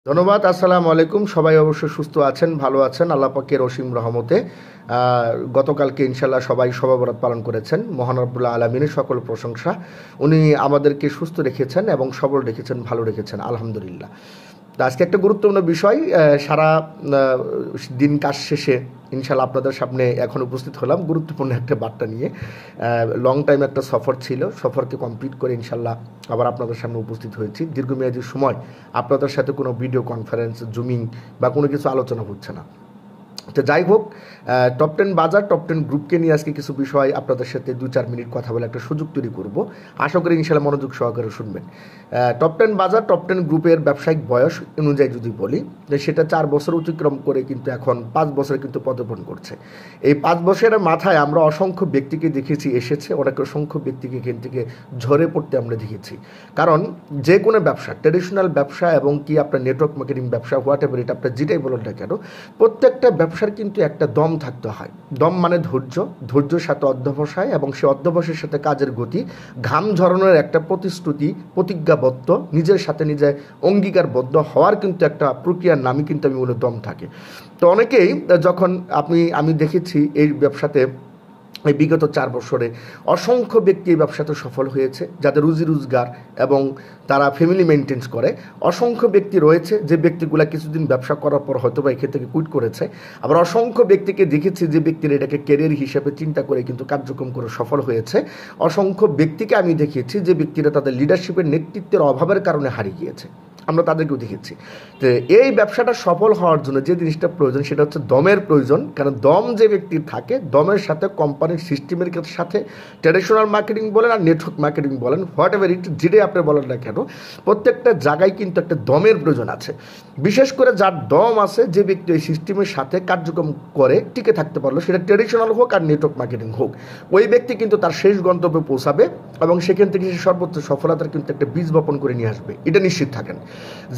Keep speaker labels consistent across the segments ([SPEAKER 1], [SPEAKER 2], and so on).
[SPEAKER 1] ধন্যবাদ। আসসালামু আলাইকুম। সবাই অবশ্য সুস্থ আছেন, ভালো আছেন আল্লাহ পাকের অসীম রহমতে। গতকালকে ইনশাল্লাহ সবাই শবে বরাত পালন করেছেন। মহান রব্বুল আলামিনের সকল প্রশংসা। উনি আমাদেরকে সুস্থ রেখেছেন এবং সবল রেখেছেন, ভালো রেখেছেন, আলহামদুলিল্লাহ। তো আজকে একটা গুরুত্বপূর্ণ বিষয়, সারা দিন কাজ শেষে ইনশাল্লাহ আপনাদের সামনে এখন উপস্থিত হলাম গুরুত্বপূর্ণ একটা বার্তা নিয়ে। লং টাইম একটা সফর ছিল, সফরকে কমপ্লিট করে ইনশাল্লাহ আবার আপনাদের সামনে উপস্থিত হয়েছি। দীর্ঘমেয়াদী সময় আপনাদের সাথে কোনো ভিডিও কনফারেন্স, জুমিং বা কোনো কিছু আলোচনা হচ্ছে না। তো যাই হোক, টপ 10 বাজার, টপ 10 গ্রুপকে নিয়ে আজকে কিছু বিষয় আপনাদের সাথে 2-4 মিনিট কথা বলে একটা সুযোগ তৈরি করব। আশা করি ইনশাল্লাহ মনোযোগ সহকারে শুনবেন। টপ 10 বাজার, টপ 10 গ্রুপের ব্যবসায়িক বয়স অনুযায়ী যদি বলি, যে সেটা 4 বছর অতিক্রম করে কিন্তু এখন 5 বছরে কিন্তু পদার্পণ করছে। এই 5 বছরের মাথায় আমরা অসংখ্য ব্যক্তিকে দেখেছি এসেছে, অনেক অসংখ্য ব্যক্তিকে এখান থেকে ঝরে পড়তে আমরা দেখেছি। কারণ যে কোনো ব্যবসা, ট্র্যাডিশনাল ব্যবসা এবং কি আপনার নেটওয়ার্ক মার্কেটিং ব্যবসা, হোয়াট এভার এটা আপনার যেটাই বলুন না কেন, প্রত্যেকটা ব্যবসার কিন্তু একটা দম থাকতে হয়। দম মানে ধৈর্য, ধৈর্যের সাথে অধ্যবসায় এবং সে অধ্যবসায়ের সাথে কাজের গতি, ঘাম ঝরানোর একটা প্রতিশ্রুতি, প্রতিজ্ঞাবদ্ধ, নিজের সাথে নিজে অঙ্গীকারবদ্ধ হওয়ার কিন্তু একটা প্রক্রিয়ার নামই কিন্তু আমি বলে দম থাকে। তো অনেকেই যখন আমি দেখেছি এই ব্যবসাতে এই বিগত 4 বছরে অসংখ্য ব্যক্তি এই ব্যবসাতে সফল হয়েছে, যাদের রুজি রোজগার এবং তারা ফ্যামিলি মেনটেন্স করে। অসংখ্য ব্যক্তি রয়েছে যে ব্যক্তিগুলা কিছুদিন ব্যবসা করার পর হয়তো বা এখান থেকে কুইট করেছে। আবার অসংখ্য ব্যক্তিকে দেখেছি যে ব্যক্তিরা এটাকে ক্যারিয়ার হিসেবে চিন্তা করে কিন্তু কার্যক্রম করে সফল হয়েছে। অসংখ্য ব্যক্তিকে আমি দেখিয়েছি যে ব্যক্তিরা তাদের লিডারশিপের নেতৃত্বের অভাবের কারণে হারিয়ে গিয়েছে, আমরা তাদেরকেও দেখেছি। তো এই ব্যবসাটা সফল হওয়ার জন্য যে জিনিসটা প্রয়োজন সেটা হচ্ছে দমের প্রয়োজন। কারণ দম যে ব্যক্তির থাকে, দমের সাথে কোম্পানির সিস্টেমের সাথে, ট্র্যাডিশনাল মার্কেটিং বলেন আর নেটওয়ার্ক মার্কেটিং বলেন, হোয়াট এভার ইট, যেটাই আপনি বলেন না কেন, প্রত্যেকটা জায়গায় কিন্তু একটা দমের প্রয়োজন আছে। বিশেষ করে যার দম আছে, যে ব্যক্তি এই সিস্টেমের সাথে কার্যক্রম করে টিকে থাকতে পারলো, সেটা ট্র্যাডিশনাল হোক আর নেটওয়ার্ক মার্কেটিং হোক, ওই ব্যক্তি কিন্তু তার শেষ গন্তব্যে পৌঁছাবে এবং সেখান থেকে সে সর্বোচ্চ সফলতার কিন্তু একটা বীজ বপন করে নিয়ে আসবে, এটা নিশ্চিত থাকেন।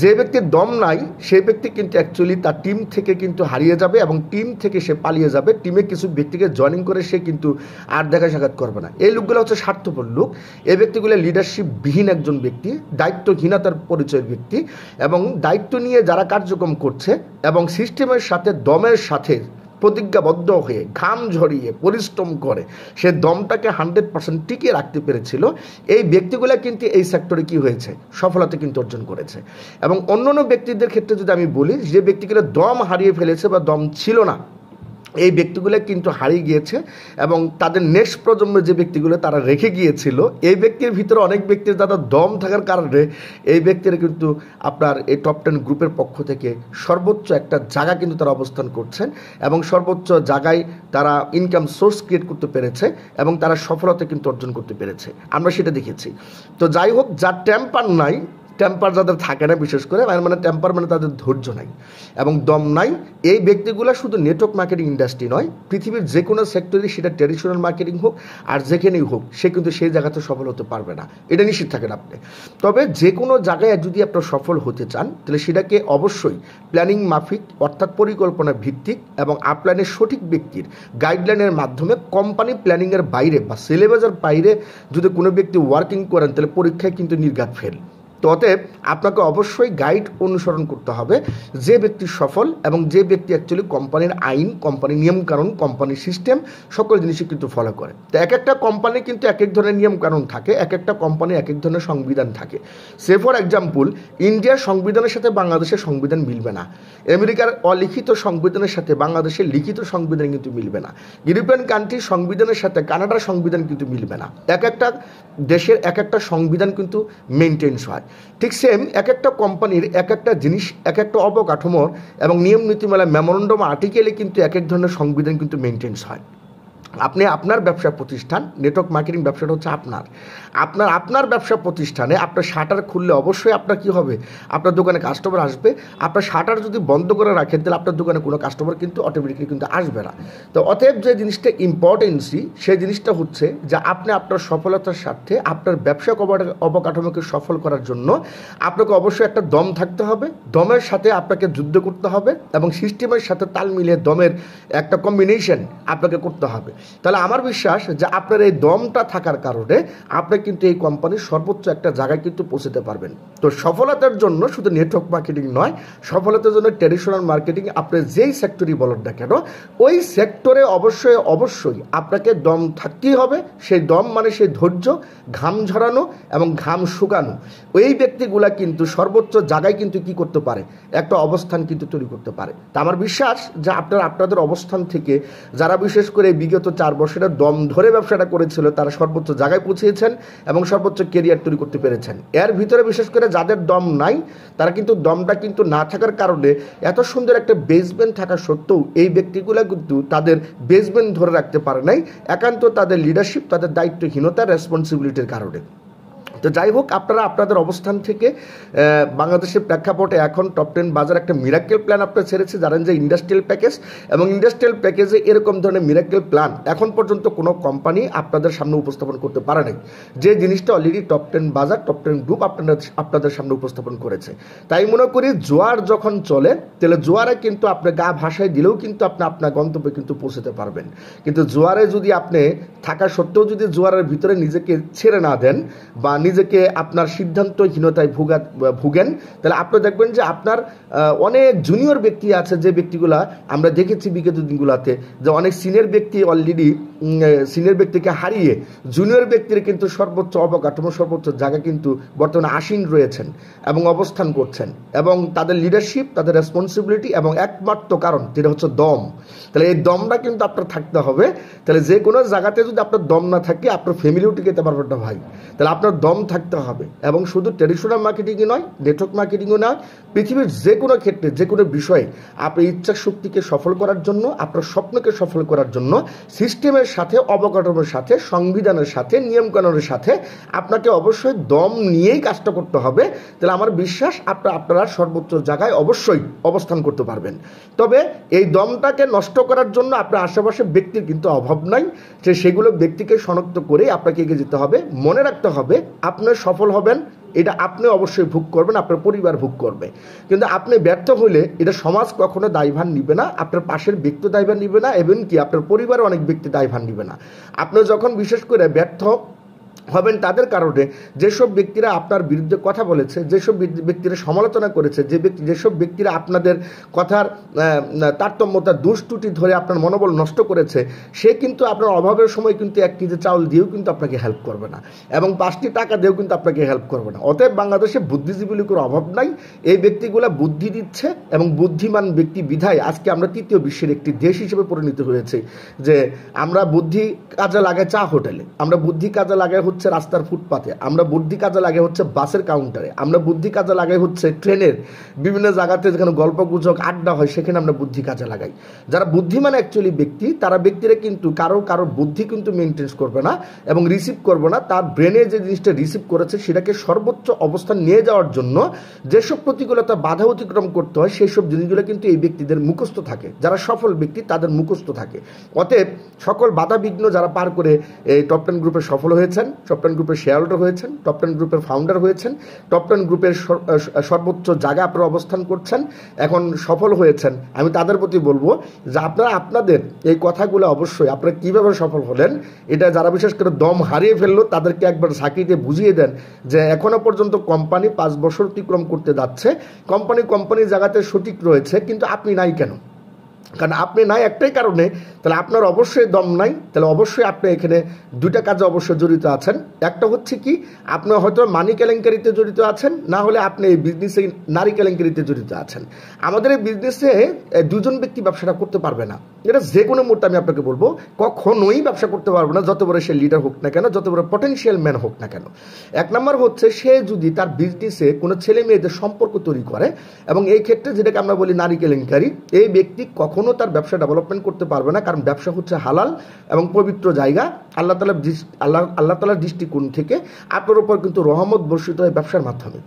[SPEAKER 1] যে ব্যক্তির দম নাই সেই ব্যক্তি কিন্তু অ্যাকচুয়ালি তার টিম থেকে কিন্তু হারিয়ে যাবে এবং টিম থেকে সে পালিয়ে যাবে। টিমে কিছু ব্যক্তিকে জয়েনিং করে সে কিন্তু আর দেখা সাক্ষাৎ করবে না। এই লোকগুলো হচ্ছে স্বার্থপর লোক। এই ব্যক্তিগুলো লিডারশিপবিহীন একজন ব্যক্তি, দায়িত্বহীনতার পরিচয়ের ব্যক্তি, এবং দায়িত্ব নিয়ে যারা কার্যক্রম করছে এবং সিস্টেমের সাথে দমের সাথে প্রতিজ্ঞাবদ্ধ হয়ে ঘাম ঝরিয়ে পরিশ্রম করে সে দমটাকে 100% টিকিয়ে রাখতে পেরেছিল, এই ব্যক্তিগুলো কিন্তু এই সেক্টরে কি হয়েছে, সফলতা কিন্তু অর্জন করেছে। এবং অন্যান্য ব্যক্তিদের ক্ষেত্রে যদি আমি বলি, যে ব্যক্তিগুলো দম হারিয়ে ফেলেছে বা দম ছিল না, এই ব্যক্তিগুলো কিন্তু হারিয়ে গিয়েছে এবং তাদের নেক্সট প্রজন্মের যে ব্যক্তিগুলো তারা রেখে গিয়েছিল, এই ব্যক্তির ভিতরে অনেক ব্যক্তির যারা দম থাকার কারণে এই ব্যক্তিরা কিন্তু আপনার এই টপ 10 গ্রুপের পক্ষ থেকে সর্বোচ্চ একটা জায়গা কিন্তু তারা অবস্থান করছেন এবং সর্বোচ্চ জায়গায় তারা ইনকাম সোর্স ক্রিয়েট করতে পেরেছে এবং তারা সফলতা কিন্তু অর্জন করতে পেরেছে, আমরা সেটা দেখেছি। তো যাই হোক, যার টেম্পার নাই, টেম্পার যাদের থাকে না, বিশেষ করে মানে টেম্পার মানে তাদের ধৈর্য নাই এবং দম নাই, এই ব্যক্তিগুলো শুধু নেটওয়ার্ক মার্কেটিং ইন্ডাস্ট্রি নয়, পৃথিবীর যে কোনো সেক্টরে, সেটা ট্র্যাডিশনাল মার্কেটিং হোক আর যেখানেই হোক, সে কিন্তু সেই জায়গাতে সফল হতে পারবে না, এটা নিশ্চিত থাকেন আপনি। তবে যে কোনো জায়গায় যদি আপনার সফল হতে চান, তাহলে সেটাকে অবশ্যই প্ল্যানিং মাফিক, অর্থাৎ পরিকল্পনা ভিত্তিক এবং আপলাইনের সঠিক ব্যক্তির গাইডলাইনের মাধ্যমে, কোম্পানি প্ল্যানিংয়ের বাইরে বা সিলেবাসের বাইরে যদি কোনো ব্যক্তি ওয়ার্কিং করেন, তাহলে পরীক্ষায় কিন্তু নির্ঘাত ফেল। তো অতএব আপনাকে অবশ্যই গাইড অনুসরণ করতে হবে, যে ব্যক্তি সফল এবং যে ব্যক্তি অ্যাকচুয়ালি কোম্পানির আইন, কোম্পানির নিয়মকানুন, কোম্পানির সিস্টেম সকল জিনিসই কিন্তু ফলো করে। তো এক একটা কোম্পানি কিন্তু এক এক ধরনের নিয়মকানুন থাকে, এক একটা কোম্পানির এক এক ধরনের সংবিধান থাকে। সে ফর এক্সাম্পল, ইন্ডিয়ার সংবিধানের সাথে বাংলাদেশের সংবিধান মিলবে না, আমেরিকার অলিখিত সংবিধানের সাথে বাংলাদেশের লিখিত সংবিধান কিন্তু মিলবে না, ইউরোপিয়ান কান্ট্রির সংবিধানের সাথে কানাডার সংবিধান কিন্তু মিলবে না। এক একটা দেশের এক একটা সংবিধান কিন্তু মেনটেন্স হয়। ঠিক সেম এক একটা কোম্পানির এক একটা জিনিস, এক একটা অবকাঠামোর এবং নিয়ম নীতিমালা, মেমোরেন্ডাম, আর্টিকেলে কিন্তু এক এক ধরনের সংবিধান কিন্তু মেনটেন্স হয়। আপনি আপনার ব্যবসা প্রতিষ্ঠান, নেটওয়ার্ক মার্কেটিং ব্যবসাটা হচ্ছে আপনার ব্যবসা প্রতিষ্ঠানে আপনার শাটার খুললে অবশ্যই আপনার কী হবে, আপনার দোকানে কাস্টমার আসবে। আপনার শাটার যদি বন্ধ করে রাখেন, তাহলে আপনার দোকানে কোনো কাস্টমার কিন্তু অটোমেটিক্যালি কিন্তু আসবে না। তো অতএব যে জিনিসটা ইম্পর্টেন্সি, সেই জিনিসটা হচ্ছে যে আপনি আপনার সফলতার সাথে আপনার ব্যবসা অবকাঠামোকে সফল করার জন্য আপনাকে অবশ্যই একটা দম থাকতে হবে, দমের সাথে আপনাকে যুদ্ধ করতে হবে এবং সিস্টেমের সাথে তাল মিলিয়ে দমের একটা কম্বিনেশন আপনাকে করতে হবে। তাহলে আমার বিশ্বাস যে আপনার এই দমটা থাকার কারণে আপনি কিন্তু এই কোম্পানির সর্বোচ্চ একটা জায়গায় কিন্তু পৌঁছতে পারবেন। তো সফলতার জন্য শুধু নেটওয়ার্ক মার্কেটিং নয়, সফলতার জন্য ট্র্যাডিশনাল মার্কেটিং আপনি যেই সেক্টরই বলেন না কেন, ওই সেক্টরে অবশ্যই আপনাকে দম থাকতেই হবে। সেই দম মানে সেই ধৈর্য, ঘাম ঝরানো এবং ঘাম শুকানো। ওই ব্যক্তিগুলা কিন্তু সর্বোচ্চ জায়গায় কিন্তু কি করতে পারে, একটা অবস্থান কিন্তু তৈরি করতে পারে। তা আমার বিশ্বাস যে আপনাদের অবস্থান থেকে যারা বিশেষ করে বিগত 4 বছরের দম ধরে ব্যবসাটা করেছিল তারা সর্বোচ্চ জায়গায় পৌঁছেছেন এবং সর্বোচ্চ কেরিয়ার তৈরি করতে পেরেছেন। এর ভিতরে বিশেষ করে যাদের দম নাই, তারা কিন্তু দমটা কিন্তু না থাকার কারণে এত সুন্দর একটা বেসমেন্ট থাকা সত্ত্বেও এই ব্যক্তিগুলো কিন্তু তাদের বেসমেন্ট ধরে রাখতে পারে নাই, একান্ত তাদের লিডারশিপ, তাদের দায়িত্বহীনতা, রেসপন্সিবিলিটির কারণে। তো যাই হোক, আপনারা আপনাদের অবস্থান থেকে বাংলাদেশের প্রেক্ষাপটে এখন টপ 10 বাজার একটা মিরাকেল প্ল্যান আপনারা ছেড়েছে, জানেন যে ইন্ডাস্ট্রিয়াল প্যাকেজ, এবং ইন্ডাস্ট্রিয়াল প্যাকেজে এরকম ধরনের মিরাকেল প্ল্যান এখন পর্যন্ত কোনো কোম্পানি আপনাদের সামনে উপস্থাপন করতে পারে নাই। যে জিনিসটা অলরেডি টপ 10 বাজার, টপ 10 গ্রুপ আপনাদের সামনে উপস্থাপন করেছে। তাই মনে করি জোয়ার যখন চলে তাহলে জোয়ারে কিন্তু আপনি গা ভাসায় দিলেও কিন্তু আপনি আপনার গন্তব্যে কিন্তু পৌঁছতে পারবেন। কিন্তু জোয়ারে যদি আপনি থাকা সত্ত্বেও যদি জোয়ারের ভিতরে নিজেকে ছেড়ে না দেন বা নিজেকে আপনার সিদ্ধান্তহীনতায় ভুগেন, তাহলে আপনি দেখবেন যে আপনার অনেক জুনিয়র ব্যক্তি আছে, যে ব্যক্তিগুলা আমরা দেখেছি বিগত দিনগুলোতে, যে অনেক সিনিয়র ব্যক্তি অলরেডি সিনিয়র ব্যক্তিকে হারিয়ে জুনিয়র ব্যক্তির কিন্তু সর্বোচ্চ অবকাঠামো, সর্বোচ্চ জায়গা কিন্তু বর্তমানে আসীন রয়েছেন এবং অবস্থান করছেন, এবং তাদের লিডারশিপ, তাদের রেসপন্সিবিলিটি, এবং একমাত্র কারণ যেটা হচ্ছে দম। তাহলে এই দমটা কিন্তু আপনার থাকতে হবে। তাহলে যে কোনো জায়গাতে যদি আপনার দম না থাকে আপনার ফ্যামিলিও টিকাতে পারবেন না ভাই। তাহলে আপনার দম থাকতে হবে, এবং শুধু ট্র্যাডিশনাল মার্কেটিংই নয়, নেটওয়ার্ক মার্কেটিংও নয়, পৃথিবীর যে কোনো ক্ষেত্রে, যে কোনো বিষয়ে আপনার ইচ্ছা শক্তিকে সফল করার জন্য, আপনার স্বপ্নকে সফল করার জন্য সিস্টেমের সাথে, অবকাঠামোর সাথে, সংবিধানের সাথে, নিয়মকানুনের সাথে আপনাকে অবশ্যই দম নিয়েই কাজটা করতে হবে। তাহলে আমার বিশ্বাস আপনারা সর্বোচ্চ জায়গায় অবশ্যই অবস্থান করতে পারবেন। তবে এই দমটাকে নষ্ট করার জন্য আপনার আশেপাশে ব্যক্তির কিন্তু অভাব নাই, যে সেগুলো ব্যক্তিকে শনাক্ত করে আপনাকে এগিয়ে যেতে হবে। মনে রাখতে হবে, আপনি সফল হবেন এটা আপনি অবশ্যই ভোগ করবেন, আপনার পরিবার ভোগ করবে। কিন্তু আপনি ব্যর্থ হলে এটা সমাজ কখনো দায়ভার নিবে না, আপনার পাশের ব্যক্তি দায়ভার নিবে না, এবং কি আপনার পরিবারের অনেক ব্যক্তি দায়ভার নিবে না। আপনি যখন বিশেষ করে ব্যর্থ হবেন তাদের কারণে, যেসব ব্যক্তিরা আপনার বিরুদ্ধে কথা বলেছে, যেসব ব্যক্তিরা সমালোচনা করেছে, যেসব ব্যক্তিরা আপনাদের কথার তারতম্যতা, দোষ ত্রুটি ধরে আপনার মনোবল নষ্ট করেছে, সে কিন্তু আপনার অভাবের সময় কিন্তু 1 কেজি চাউল দিয়েও কিন্তু আপনাকে হেল্প করবে না, এবং 5টি টাকা দিয়েও কিন্তু আপনাকে হেল্প করবে না। অতএব বাংলাদেশে বুদ্ধিজীবী লোকের অভাব নাই। এই ব্যক্তিগুলা বুদ্ধি দিচ্ছে, এবং বুদ্ধিমান ব্যক্তি বিধায় আজকে আমরা 3য় বিশ্বের একটি দেশ হিসেবে পরিণত হয়েছে। যে আমরা বুদ্ধি কাজে লাগাই চা হোটেলে, আমরা বুদ্ধি কাজে লাগাই হচ্ছে রাস্তার ফুটপাতে, আমরা বুদ্ধি কাজে লাগে হচ্ছে বাসের কাউন্টারে, আমরা বুদ্ধি কাজে লাগাই হচ্ছে ট্রেনের বিভিন্ন জায়গাতে যেখানে গল্প গুজব আড্ডা হয় সেখানে আমরা বুদ্ধি কাজে লাগাই। যারা বুদ্ধিমান অ্যাকচুয়ালি ব্যক্তি, তারা ব্যক্তিরা কিন্তু কারো বুদ্ধি কিন্তু মেনটেন করবে না এবং রিসিভ করবে না। তার ব্রেনে যে জিনিসটা রিসিভ করেছে সেটাকে সর্বোচ্চ অবস্থান নিয়ে যাওয়ার জন্য যেসব প্রতিকূলতা বাধা অতিক্রম করতে হয় সেই সব জিনিসগুলো কিন্তু এই ব্যক্তিদের মুখস্থ থাকে। যারা সফল ব্যক্তি তাদের মুখস্থ থাকে। অতএব সকল বাধা বিঘ্ন যারা পার করে এই টপ 10 গ্রুপে সফল হয়েছেন, টপ 10 গ্রুপের শেয়ার হোল্ডার হয়েছেন, টপ 10 গ্রুপের ফাউন্ডার হয়েছেন, টপ 10 গ্রুপের সর্বোচ্চ জায়গা আপনারা অবস্থান করছেন, এখন সফল হয়েছেন, আমি তাদের প্রতি বলবো যে আপনারা আপনাদের এই কথাগুলো অবশ্যই আপনারা কীভাবে সফল হলেন এটা যারা বিশেষ করে দম হারিয়ে ফেললো তাদেরকে একবার ঝাঁকিতে বুঝিয়ে দেন যে এখনও পর্যন্ত কোম্পানি 5 বছর অতিক্রম করতে যাচ্ছে, কোম্পানি জায়গাতে সঠিক রয়েছে, কিন্তু আপনি নাই কেন? কারণ আপনি নাই একটাই কারণে, তাহলে আপনার অবশ্যই দম নাই। তাহলে অবশ্যই আপনি এখানে 2টা কাজে অবশ্যই জড়িত আছেন। একটা হচ্ছে কি, আপনি হয়তো মানি কেলেঙ্কারিতে জড়িত আছেন, না হলে আপনি এই বিজনেসে নারী কেলেঙ্কারিতে জড়িত আছেন। আমাদের এই বিজনেসে 2জন ব্যক্তি ব্যবসাটা করতে পারবে না, এটা যে কোনো মুহূর্তে আমি আপনাকে বলবো, কখনোই ব্যবসা করতে পারবে না, যত বড় সে লিডার হোক না কেন, যত বড় পটেনশিয়াল ম্যান হোক না কেন। 1 নম্বর হচ্ছে সে যদি তার বিজনেসে কোনো ছেলে মেয়েদের সম্পর্ক তৈরি করে, এবং এই ক্ষেত্রে যেটাকে আমরা বলি নারী কেলেঙ্কারি, এই ব্যক্তি কখনো তার ব্যবসা ডেভেলপমেন্ট করতে পারবে না। কারণ ব্যবসা হচ্ছে হালাল এবং পবিত্র জায়গা, আল্লাহ তাআলার দৃষ্টিকোণ থেকে আপনার উপর কিন্তু রহমত বর্ষিত হয় ব্যবসার মাধ্যমে।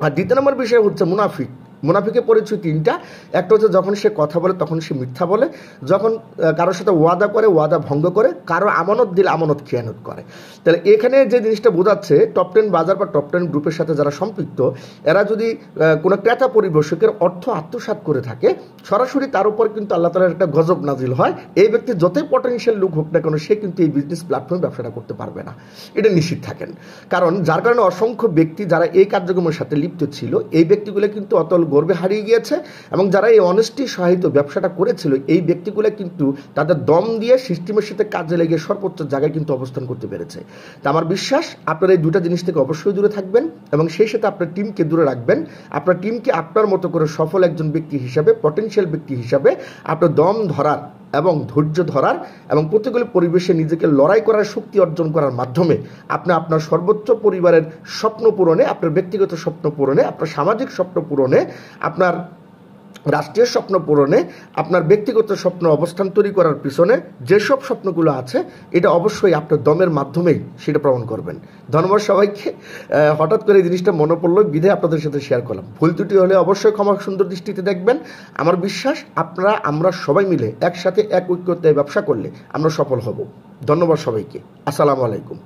[SPEAKER 1] আর 2 নম্বর বিষয় হচ্ছে মুনাফিক। মুনাফিকের পরিচয় তিনটা। একটা হচ্ছে যখন সে কথা বলে তখন সে মিথ্যা বলে, যখন কারোর সাথে ওয়াদা করে ওয়াদা ভঙ্গ করে, কারো আমানত দিলে আমানত খেয়ানত করে। তাহলে এখানে যে জিনিসটা বোঝাচ্ছে, টপ 10 বাজার বা টপ 10 গ্রুপের সাথে যারা সম্পৃক্ত, এরা যদি কোনো ক্রেতা পরিবেশকের অর্থ আত্মসাৎ করে থাকে, সরাসরি তার উপর কিন্তু আল্লাহ তাআলার একটা গজব নাজিল হয়। এই ব্যক্তি যতই পটেনশিয়াল লোক হোক না কেন, সে কিন্তু এই বিজনেস প্ল্যাটফর্মে ব্যবসাটা করতে পারবে না, এটা নিশ্চিত থাকেন। কারণ যার কারণে অসংখ্য ব্যক্তি যারা এই কার্যক্রমের সাথে লিপ্ত ছিল, এই ব্যক্তিগুলো কিন্তু অতল গর্বে হারিয়ে গিয়েছে, এবং যারা এই অনেস্টি সহায়িত ব্যবসাটা করেছিল, এই ব্যক্তিগুলো কিন্তু তাদের দম দিয়ে সিস্টেমের সাথে কাজে লেগে সর্বোচ্চ জায়গায় কিন্তু অবস্থান করতে পেরেছে। তা আমার বিশ্বাস আপনারা এই দুটা জিনিস থেকে অবশ্যই দূরে থাকবেন, এবং সেই সাথে আপনার টিমকে দূরে রাখবেন। আপনার টিমকে আপনার মতো করে সফল একজন ব্যক্তি হিসাবে, পটেনশিয়াল ব্যক্তি হিসাবে আপনার দম ধরার এবং ধৈর্য ধরার এবং প্রতিকূল পরিবেশে নিজেকে লড়াই করার শক্তি অর্জন করার মাধ্যমে আপনি আপনার সর্বোচ্চ পরিবারের স্বপ্ন পূরণে, আপনার ব্যক্তিগত স্বপ্ন পূরণে, আপনার সামাজিক স্বপ্ন পূরণে, আপনার রাষ্ট্রীয় স্বপ্ন পূরণে, আপনার ব্যক্তিগত স্বপ্ন অবস্থান তৈরি করার পিছনে যেসব স্বপ্নগুলো আছে, এটা অবশ্যই আপনার দমের মাধ্যমেই সেটা প্রমাণ করবেন। ধন্যবাদ সবাইকে। হঠাৎ করে এই জিনিসটা মনে পড়লো, বিধে আপনাদের সাথে শেয়ার করলাম। ভুল ত্রুটি হলে অবশ্যই ক্ষমা সুন্দর দৃষ্টিতে দেখবেন। আমার বিশ্বাস আমরা সবাই মিলে একসাথে এক ঐক্যতে ব্যবসা করলে আমরা সফল হব। ধন্যবাদ সবাইকে। আসসালামু আলাইকুম।